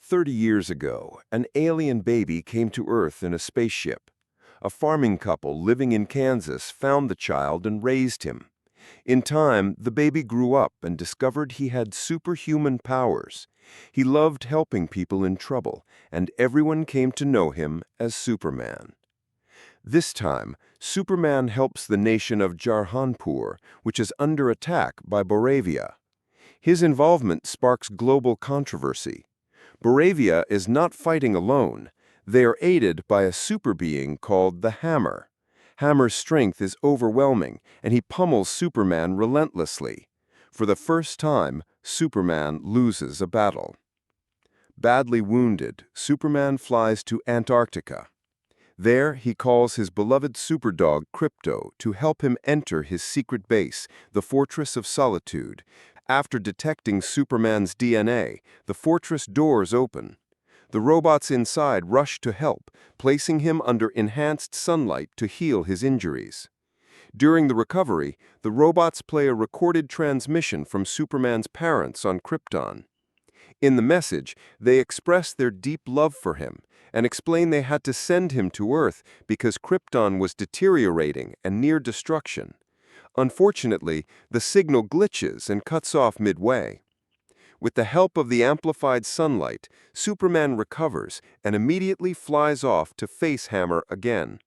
30 years ago, an alien baby came to Earth in a spaceship. A farming couple living in Kansas found the child and raised him. In time, the baby grew up and discovered he had superhuman powers. He loved helping people in trouble, and everyone came to know him as Superman. This time, Superman helps the nation of Jarhanpur, which is under attack by Boravia. His involvement sparks global controversy. Boravia is not fighting alone. They are aided by a super being called the Hammer. Hammer's strength is overwhelming, and he pummels Superman relentlessly. For the first time, Superman loses a battle. Badly wounded, Superman flies to Antarctica. There, he calls his beloved superdog Krypto to help him enter his secret base, the Fortress of Solitude. After detecting Superman's DNA, the fortress doors open. The robots inside rush to help, placing him under enhanced sunlight to heal his injuries. During the recovery, the robots play a recorded transmission from Superman's parents on Krypton. In the message, they express their deep love for him and explain they had to send him to Earth because Krypton was deteriorating and near destruction. Unfortunately, the signal glitches and cuts off midway. With the help of the amplified sunlight, Superman recovers and immediately flies off to face Hammer again.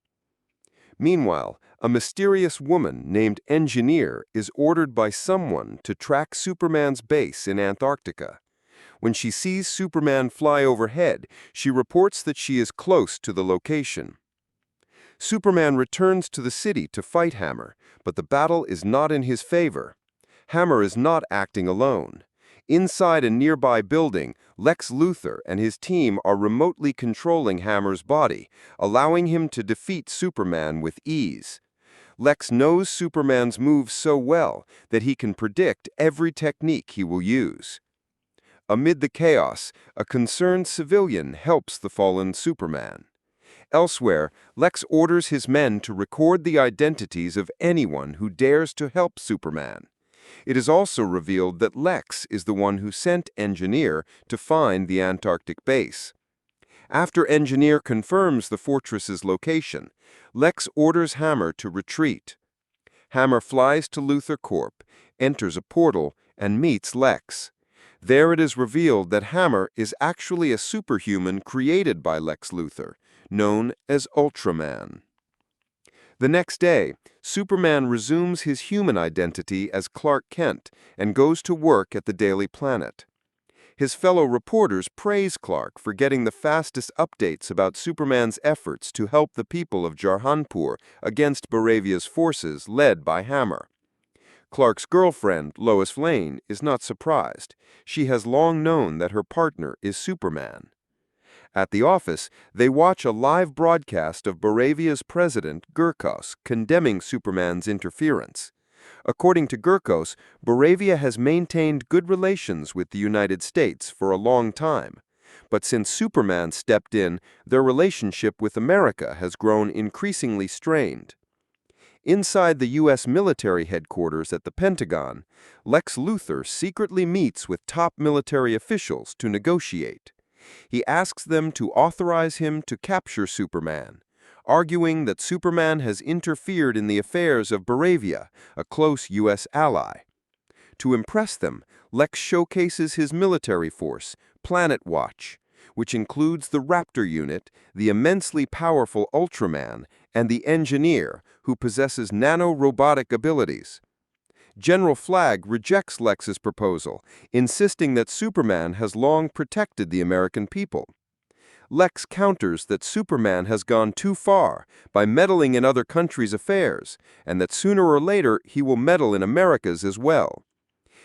Meanwhile, a mysterious woman named Engineer is ordered by someone to track Superman's base in Antarctica. When she sees Superman fly overhead, she reports that she is close to the location. Superman returns to the city to fight Hammer, but the battle is not in his favor. Hammer is not acting alone. Inside a nearby building, Lex Luthor and his team are remotely controlling Hammer's body, allowing him to defeat Superman with ease. Lex knows Superman's moves so well that he can predict every technique he will use. Amid the chaos, a concerned civilian helps the fallen Superman. Elsewhere, Lex orders his men to record the identities of anyone who dares to help Superman. It is also revealed that Lex is the one who sent Engineer to find the Antarctic base. After Engineer confirms the fortress's location, Lex orders Hammer to retreat. Hammer flies to Luthor Corp, enters a portal, and meets Lex. There it is revealed that Hammer is actually a superhuman created by Lex Luthor, known as Ultraman. The next day, Superman resumes his human identity as Clark Kent and goes to work at the Daily Planet. His fellow reporters praise Clark for getting the fastest updates about Superman's efforts to help the people of Jarhanpur against Boravia's forces led by Hammer. Clark's girlfriend, Lois Lane, is not surprised. She has long known that her partner is Superman. At the office, they watch a live broadcast of Boravia's president, Gurkos, condemning Superman's interference. According to Gurkos, Boravia has maintained good relations with the United States for a long time. But since Superman stepped in, their relationship with America has grown increasingly strained. Inside the U.S. military headquarters at the Pentagon, Lex Luthor secretly meets with top military officials to negotiate. He asks them to authorize him to capture Superman, arguing that Superman has interfered in the affairs of Boravia, a close U.S. ally. To impress them, Lex showcases his military force, Planet Watch, which includes the Raptor unit, the immensely powerful Ultraman, and the Engineer, who possesses nano-robotic abilities. General Flagg rejects Lex's proposal, insisting that Superman has long protected the American people. Lex counters that Superman has gone too far by meddling in other countries' affairs, and that sooner or later he will meddle in America's as well.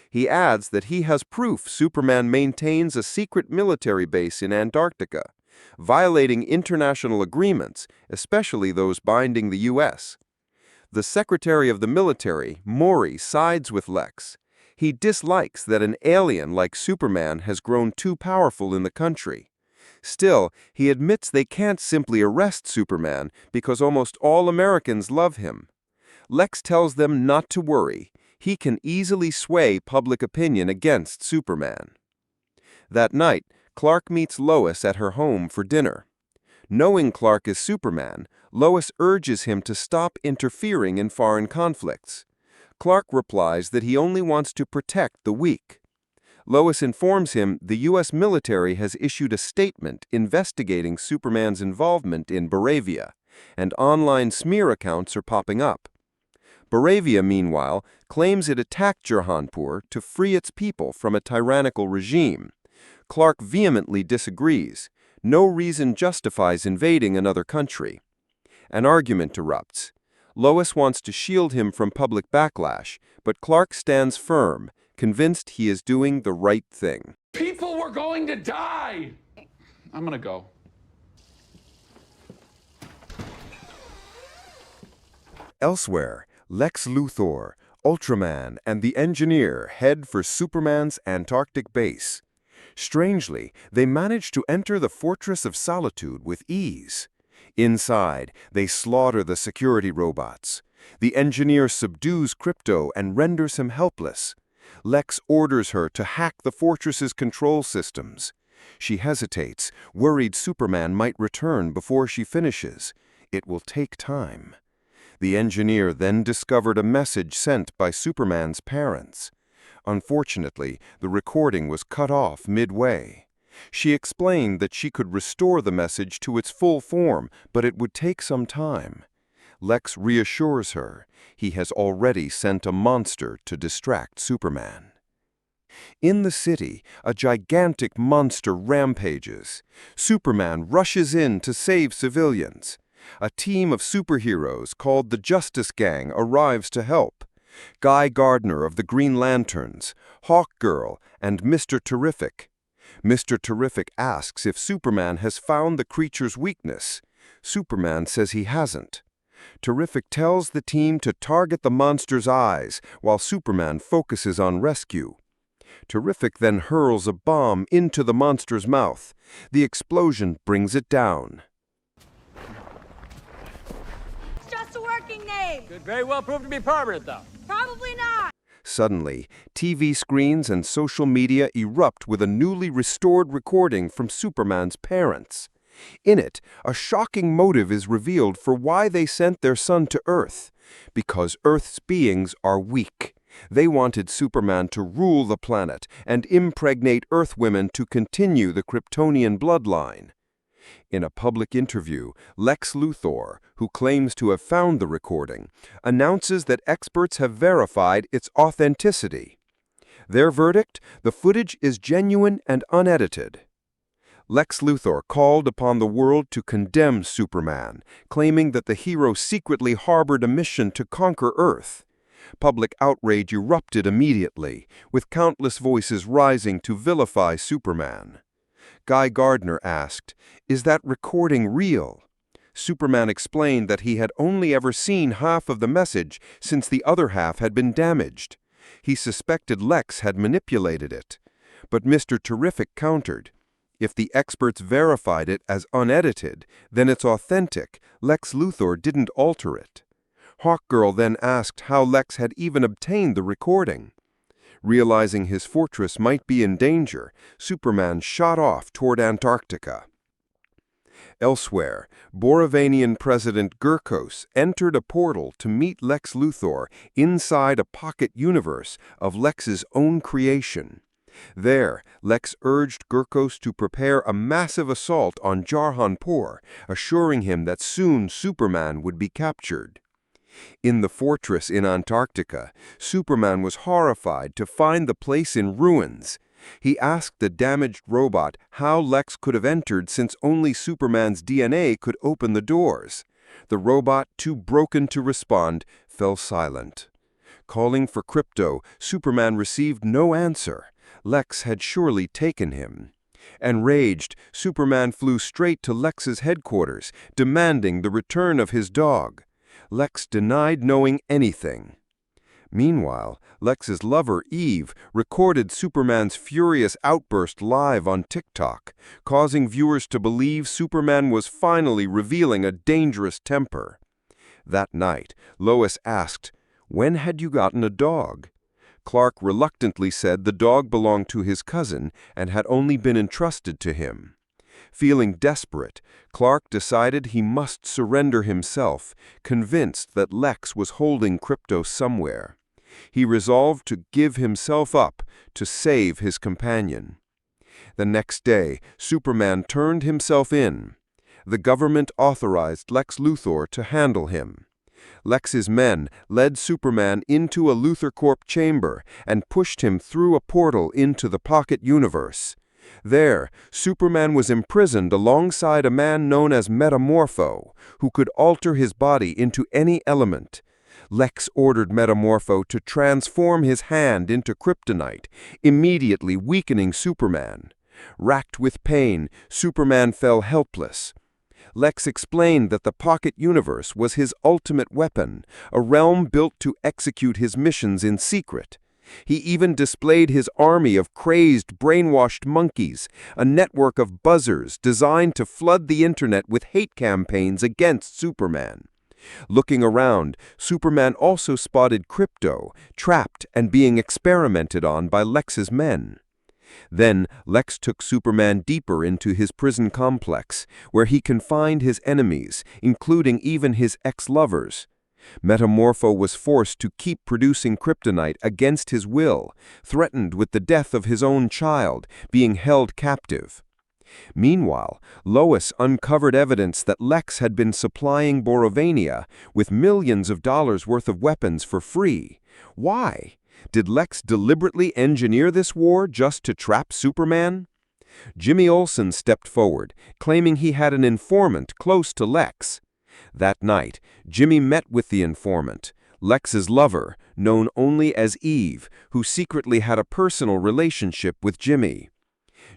He adds that he has proof Superman maintains a secret military base in Antarctica, violating international agreements, especially those binding the U.S. The Secretary of the Military, Maury, sides with Lex. He dislikes that an alien like Superman has grown too powerful in the country. Still, he admits they can't simply arrest Superman because almost all Americans love him. Lex tells them not to worry. He can easily sway public opinion against Superman. That night, Clark meets Lois at her home for dinner. Knowing Clark is Superman, Lois urges him to stop interfering in foreign conflicts. Clark replies that he only wants to protect the weak. Lois informs him the U.S. military has issued a statement investigating Superman's involvement in Baravia, and online smear accounts are popping up. Baravia, meanwhile, claims it attacked Jahanpur to free its people from a tyrannical regime. Clark vehemently disagrees. No reason justifies invading another country. An argument erupts. Lois wants to shield him from public backlash, but Clark stands firm, convinced he is doing the right thing. People were going to die! I'm gonna go. Elsewhere, Lex Luthor, Ultraman, and the Engineer head for Superman's Antarctic base. Strangely, they manage to enter the Fortress of Solitude with ease. Inside, they slaughter the security robots. The Engineer subdues Krypto and renders him helpless. Lex orders her to hack the fortress's control systems. She hesitates, worried Superman might return before she finishes. It will take time. The Engineer then discovered a message sent by Superman's parents. Unfortunately, the recording was cut off midway. She explained that she could restore the message to its full form, but it would take some time. Lex reassures her he has already sent a monster to distract Superman. In the city, a gigantic monster rampages. Superman rushes in to save civilians. A team of superheroes called the Justice Gang arrives to help. Guy Gardner of the Green Lanterns, Hawkgirl, and Mr. Terrific. Mr. Terrific asks if Superman has found the creature's weakness. Superman says he hasn't. Terrific tells the team to target the monster's eyes while Superman focuses on rescue. Terrific then hurls a bomb into the monster's mouth. The explosion brings it down. It's just a working name. Could very well prove to be permanent, though. Probably not. Suddenly, TV screens and social media erupt with a newly restored recording from Superman's parents. In it, a shocking motive is revealed for why they sent their son to Earth. Because Earth's beings are weak. They wanted Superman to rule the planet and impregnate Earth women to continue the Kryptonian bloodline. In a public interview, Lex Luthor, who claims to have found the recording, announces that experts have verified its authenticity. Their verdict: the footage is genuine and unedited. Lex Luthor called upon the world to condemn Superman, claiming that the hero secretly harbored a mission to conquer Earth. Public outrage erupted immediately, with countless voices rising to vilify Superman. Guy Gardner asked, "Is that recording real?" Superman explained that he had only ever seen half of the message since the other half had been damaged. He suspected Lex had manipulated it. But Mr. Terrific countered, "If the experts verified it as unedited, then it's authentic. Lex Luthor didn't alter it." Hawkgirl then asked how Lex had even obtained the recording. Realizing his fortress might be in danger, Superman shot off toward Antarctica. Elsewhere, Borovanian President Gurkos entered a portal to meet Lex Luthor inside a pocket universe of Lex's own creation. There, Lex urged Gurkos to prepare a massive assault on Jahanpur, assuring him that soon Superman would be captured. In the fortress in Antarctica, Superman was horrified to find the place in ruins. He asked the damaged robot how Lex could have entered since only Superman's DNA could open the doors. The robot, too broken to respond, fell silent. Calling for Krypto, Superman received no answer. Lex had surely taken him. Enraged, Superman flew straight to Lex's headquarters, demanding the return of his dog. Lex denied knowing anything. Meanwhile, Lex's lover, Eve, recorded Superman's furious outburst live on TikTok, causing viewers to believe Superman was finally revealing a dangerous temper. That night, Lois asked, "When had you gotten a dog?" Clark reluctantly said the dog belonged to his cousin and had only been entrusted to him. Feeling desperate, Clark decided he must surrender himself, convinced that Lex was holding Krypto somewhere. He resolved to give himself up to save his companion. The next day, Superman turned himself in. The government authorized Lex Luthor to handle him. Lex's men led Superman into a Luthor Corp chamber and pushed him through a portal into the pocket universe. There, Superman was imprisoned alongside a man known as Metamorpho, who could alter his body into any element. Lex ordered Metamorpho to transform his hand into kryptonite, immediately weakening Superman. Racked with pain, Superman fell helpless. Lex explained that the pocket universe was his ultimate weapon, a realm built to execute his missions in secret. He even displayed his army of crazed, brainwashed monkeys, a network of buzzers designed to flood the internet with hate campaigns against Superman. Looking around, Superman also spotted Krypto, trapped and being experimented on by Lex's men. Then Lex took Superman deeper into his prison complex, where he confined his enemies, including even his ex-lovers. Metamorpho was forced to keep producing kryptonite against his will, threatened with the death of his own child, being held captive. Meanwhile, Lois uncovered evidence that Lex had been supplying Borovania with millions of dollars worth of weapons for free. Why? Did Lex deliberately engineer this war just to trap Superman? Jimmy Olsen stepped forward, claiming he had an informant close to Lex. That night, Jimmy met with the informant, Lex's lover, known only as Eve, who secretly had a personal relationship with Jimmy.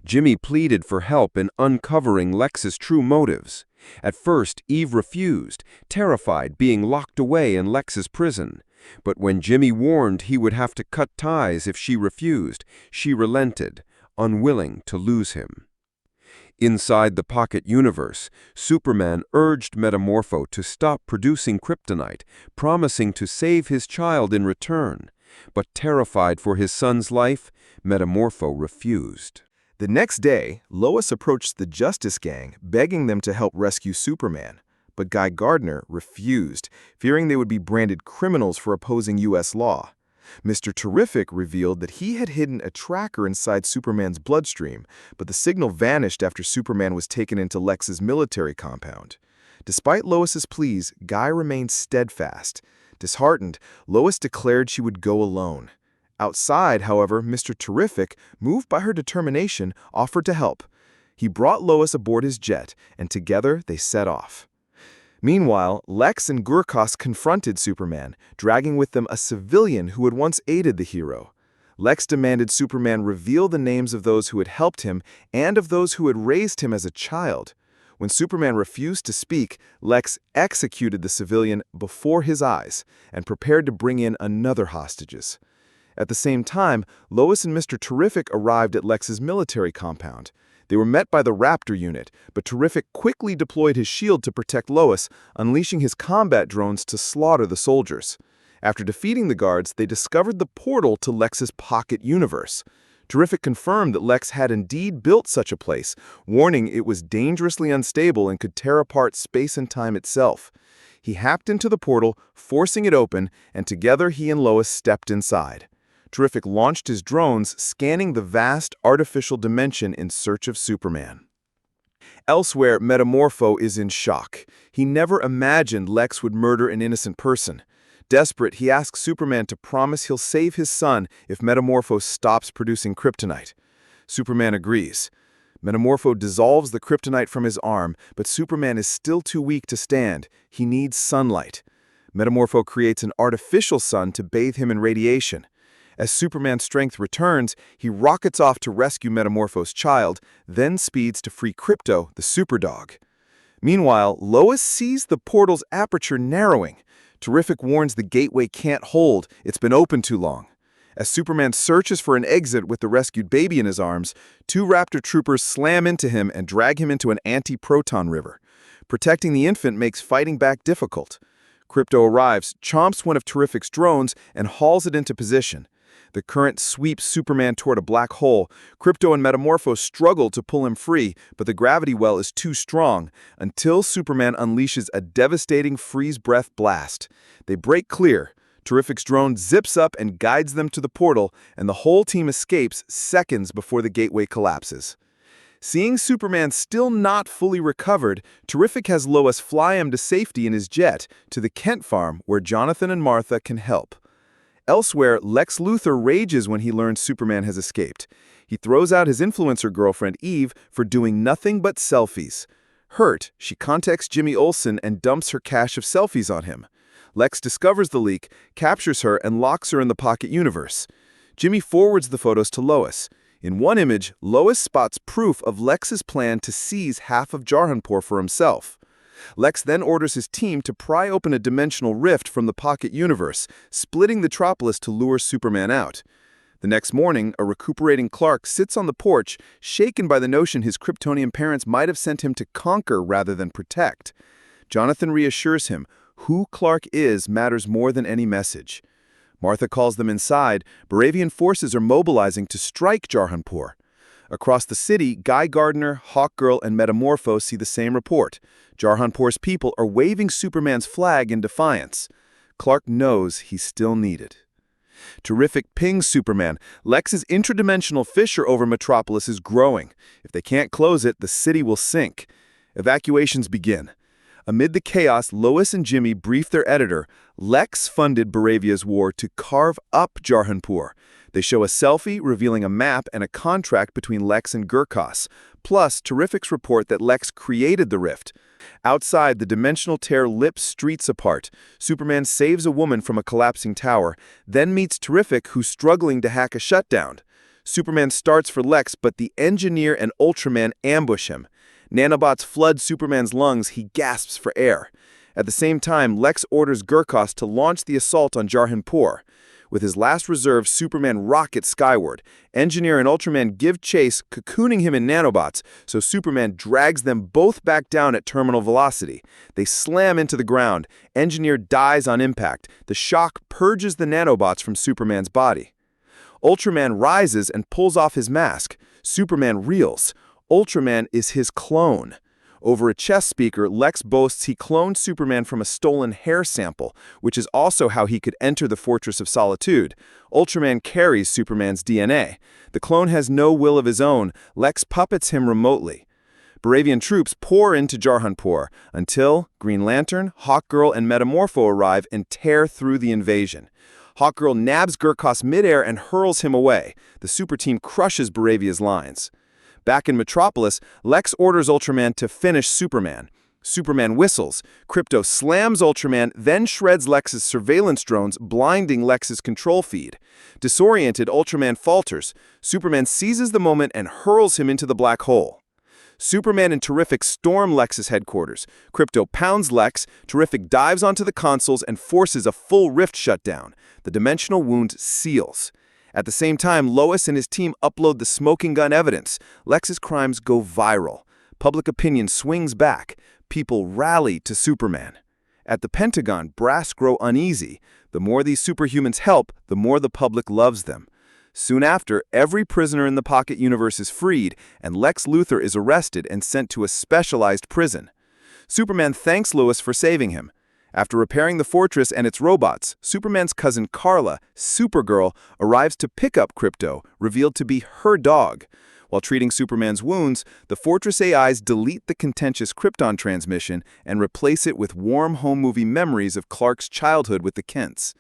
Jimmy pleaded for help in uncovering Lex's true motives. At first, Eve refused, terrified being locked away in Lex's prison. But when Jimmy warned he would have to cut ties if she refused, she relented, unwilling to lose him. Inside the pocket universe, Superman urged Metamorpho to stop producing kryptonite, promising to save his child in return. But terrified for his son's life, Metamorpho refused. The next day, Lois approached the Justice Gang, begging them to help rescue Superman. But Guy Gardner refused, fearing they would be branded criminals for opposing U.S. law. Mr. Terrific revealed that he had hidden a tracker inside Superman's bloodstream, but the signal vanished after Superman was taken into Lex's military compound. Despite Lois's pleas, Guy remained steadfast. Disheartened, Lois declared she would go alone. Outside, however, Mr. Terrific, moved by her determination, offered to help. He brought Lois aboard his jet, and together they set off. Meanwhile, Lex and Gurkos confronted Superman, dragging with them a civilian who had once aided the hero. Lex demanded Superman reveal the names of those who had helped him and of those who had raised him as a child. When Superman refused to speak, Lex executed the civilian before his eyes and prepared to bring in another hostages. At the same time, Lois and Mr. Terrific arrived at Lex's military compound. They were met by the Raptor unit, but Terrific quickly deployed his shield to protect Lois, unleashing his combat drones to slaughter the soldiers. After defeating the guards, they discovered the portal to Lex's pocket universe. Terrific confirmed that Lex had indeed built such a place, warning it was dangerously unstable and could tear apart space and time itself. He hacked into the portal, forcing it open, and together he and Lois stepped inside. Terrific launched his drones, scanning the vast artificial dimension in search of Superman. Elsewhere, Metamorpho is in shock. He never imagined Lex would murder an innocent person. Desperate, he asks Superman to promise he'll save his son if Metamorpho stops producing kryptonite. Superman agrees. Metamorpho dissolves the kryptonite from his arm, but Superman is still too weak to stand. He needs sunlight. Metamorpho creates an artificial sun to bathe him in radiation. As Superman's strength returns, he rockets off to rescue Metamorpho's child, then speeds to free Krypto, the superdog. Meanwhile, Lois sees the portal's aperture narrowing. Terrific warns the gateway can't hold, it's been open too long. As Superman searches for an exit with the rescued baby in his arms, two Raptor troopers slam into him and drag him into an anti-proton river. Protecting the infant makes fighting back difficult. Krypto arrives, chomps one of Terrific's drones, and hauls it into position. The current sweeps Superman toward a black hole. Krypto and Metamorpho struggle to pull him free, but the gravity well is too strong, until Superman unleashes a devastating freeze-breath blast. They break clear. Terrific's drone zips up and guides them to the portal, and the whole team escapes seconds before the gateway collapses. Seeing Superman still not fully recovered, Terrific has Lois fly him to safety in his jet to the Kent farm where Jonathan and Martha can help. Elsewhere, Lex Luthor rages when he learns Superman has escaped. He throws out his influencer girlfriend Eve for doing nothing but selfies. Hurt, she contacts Jimmy Olsen and dumps her cache of selfies on him. Lex discovers the leak, captures her, and locks her in the pocket universe. Jimmy forwards the photos to Lois. In one image, Lois spots proof of Lex's plan to seize half of Jarhanpur for himself. Lex then orders his team to pry open a dimensional rift from the pocket universe, splitting Metropolis to lure Superman out. The next morning, a recuperating Clark sits on the porch, shaken by the notion his Kryptonian parents might have sent him to conquer rather than protect. Jonathan reassures him, who Clark is matters more than any message. Martha calls them inside. Baravian forces are mobilizing to strike Jarhanpur. Across the city, Guy Gardner, Hawkgirl, and Metamorpho see the same report. Jarhanpur's people are waving Superman's flag in defiance. Clark knows he's still needed. Terrific pings Superman. Lex's intradimensional fissure over Metropolis is growing. If they can't close it, the city will sink. Evacuations begin. Amid the chaos, Lois and Jimmy brief their editor. Lex funded Baravia's war to carve up Jarhanpur. They show a selfie revealing a map and a contract between Lex and Gurkhas, plus Terrific's report that Lex created the rift. Outside, the dimensional tear lips streets apart. Superman saves a woman from a collapsing tower, then meets Terrific, who's struggling to hack a shutdown. Superman starts for Lex, but the Engineer and Ultraman ambush him. Nanobots flood Superman's lungs, he gasps for air. At the same time, Lex orders Gurkhas to launch the assault on Jarhanpur. With his last reserve, Superman rockets skyward. Engineer and Ultraman give chase, cocooning him in nanobots, so Superman drags them both back down at terminal velocity. They slam into the ground. Engineer dies on impact. The shock purges the nanobots from Superman's body. Ultraman rises and pulls off his mask. Superman reels. Ultraman is his clone. Over a chess speaker, Lex boasts he cloned Superman from a stolen hair sample, which is also how he could enter the Fortress of Solitude. Ultraman carries Superman's DNA. The clone has no will of his own. Lex puppets him remotely. Baravian troops pour into Jarhanpur until Green Lantern, Hawkgirl, and Metamorpho arrive and tear through the invasion. Hawkgirl nabs Gurkhas midair and hurls him away. The super team crushes Baravia's lines. Back in Metropolis, Lex orders Ultraman to finish Superman. Superman whistles. Krypto slams Ultraman, then shreds Lex's surveillance drones, blinding Lex's control feed. Disoriented, Ultraman falters. Superman seizes the moment and hurls him into the black hole. Superman and Terrific storm Lex's headquarters. Krypto pounds Lex. Terrific dives onto the consoles and forces a full rift shutdown. The dimensional wound seals. At the same time, Lois and his team upload the smoking gun evidence. Lex's crimes go viral. Public opinion swings back. People rally to Superman. At the Pentagon, brass grow uneasy. The more these superhumans help, the more the public loves them. Soon after, every prisoner in the Pocket Universe is freed, and Lex Luthor is arrested and sent to a specialized prison. Superman thanks Lois for saving him. After repairing the fortress and its robots, Superman's cousin Carla, Supergirl, arrives to pick up Krypto, revealed to be her dog. While treating Superman's wounds, the Fortress AIs delete the contentious Krypton transmission and replace it with warm home movie memories of Clark's childhood with the Kents.